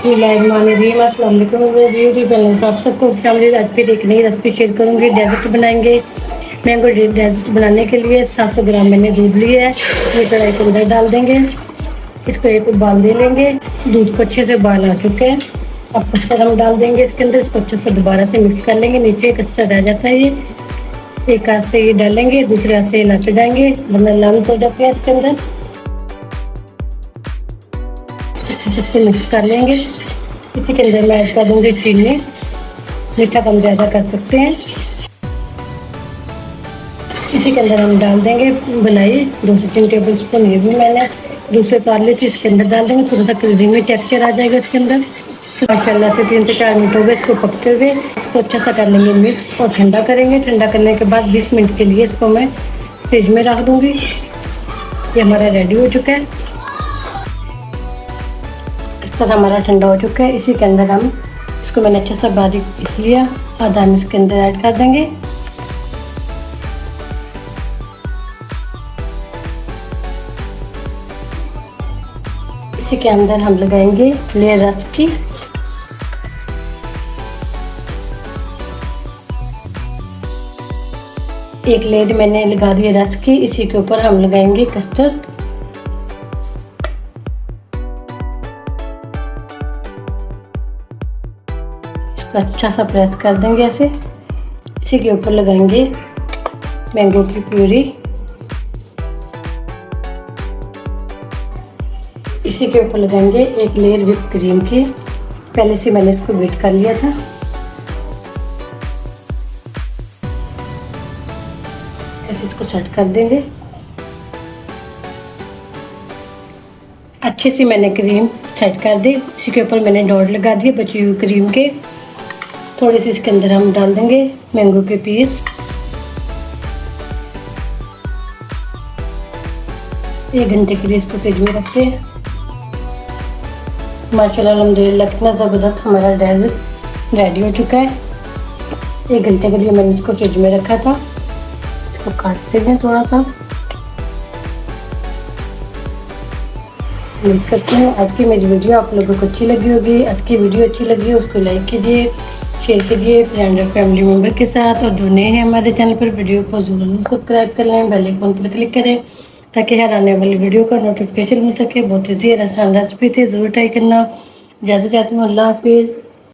बिस्मिल्लाहिर्रहमानिर्रहीम। अस्सलाम वालेकुम यूट्यूब चैनल पर आप सबको फैमिली। आज फिर एक नई रेसिपी शेयर करूंगी। डेजर्ट बनाएंगे। मैंगो डेजर्ट बनाने के लिए 700 ग्राम मैंने दूध लिया है। ये कढ़ाई के अंदर डाल देंगे। इसको एक उबाल दे लेंगे। दूध को अच्छे से उबाल आ चुके हैं। अब कस्टर्ड हम डाल देंगे इसके अंदर। इसको अच्छे से दोबारा से मिक्स कर लेंगे। नीचे कस्टर्ड रह जाता है, ये एक हाथ से ये डालेंगे, दूसरे हाथ से हिलाते जाएंगे वरना लम्स हो जाते हैं इसके अंदर। अच्छे मिक्स कर लेंगे। इसी के अंदर मैं ऐड कर दूंगी चीनी। मीठा कम ज़्यादा कर सकते हैं। इसी के अंदर हम डाल देंगे मलाई, 2 से 3 टेबल स्पून। ये भी मैंने दूसरे ताले से इसके अंदर डाल देंगे। थोड़ा सा क्रीमी टेक्सचर आ जाएगा इसके अंदर। माशाल्लाह से 3 से 4 मिनट हो गए इसको पकते हुए। इसको अच्छा सा कर लेंगे मिक्स और ठंडा करेंगे। ठंडा करने के बाद 20 मिनट के लिए इसको मैं फ्रिज में रख दूँगी। ये हमारा रेडी हो चुका है। कस्टर्ड हमारा ठंडा हो चुका है। इसी के अंदर हम इसको मैंने अच्छा सा बारीक पीस लिया, आधा हम इसके अंदर ऐड कर देंगे। इसी के अंदर हम लगाएंगे लेयर रस्क की। एक लेयर मैंने लगा दी है रस्क की। इसी के ऊपर हम लगाएंगे कस्टर्ड। इसको अच्छा सा प्रेस कर देंगे ऐसे। इसी के ऊपर लगाएंगे मैंगो की प्यूरी। इसी के ऊपर लगाएंगे एक लेयर व्हिप क्रीम की। पहले से मैंने इसको बीट कर लिया था। ऐसे इसको सेट कर देंगे। अच्छे से मैंने क्रीम सेट कर दी। इसी के ऊपर मैंने डॉट लगा दिए बची हुई क्रीम के। थोड़ी सी इसके अंदर हम डाल देंगे मैंगो के पीस। एक घंटे के लिए इसको फ्रिज में रखते हैं। माशाल्लाह अल्हम्दुलिल्लाह कितना ज़बरदस्त हमारा डेजर्ट रेडी हो चुका है। 1 घंटे के लिए मैंने इसको फ्रिज में रखा था। इसको काटते हैं थोड़ा सा। उम्मीद करती हूँ आज की मेरी वीडियो आप लोगों को अच्छी लगी होगी। आज की वीडियो अच्छी लगी हो उसको लाइक कीजिए, शेयर कीजिए फ्रेंड और फैमिली मेम्बर के साथ। और जो नए हैं हमारे चैनल पर वीडियो को ज़रूर सब्सक्राइब कर लें, बेल आइकन पर क्लिक करें ताकि हर आने वाली वीडियो का नोटिफिकेशन मिल सके। बहुत ईजी और आसान रेसिपी थी, ज़रूर ट्राई करना। इजाज़त चाहती हूँ, अल्लाह हाफिज़।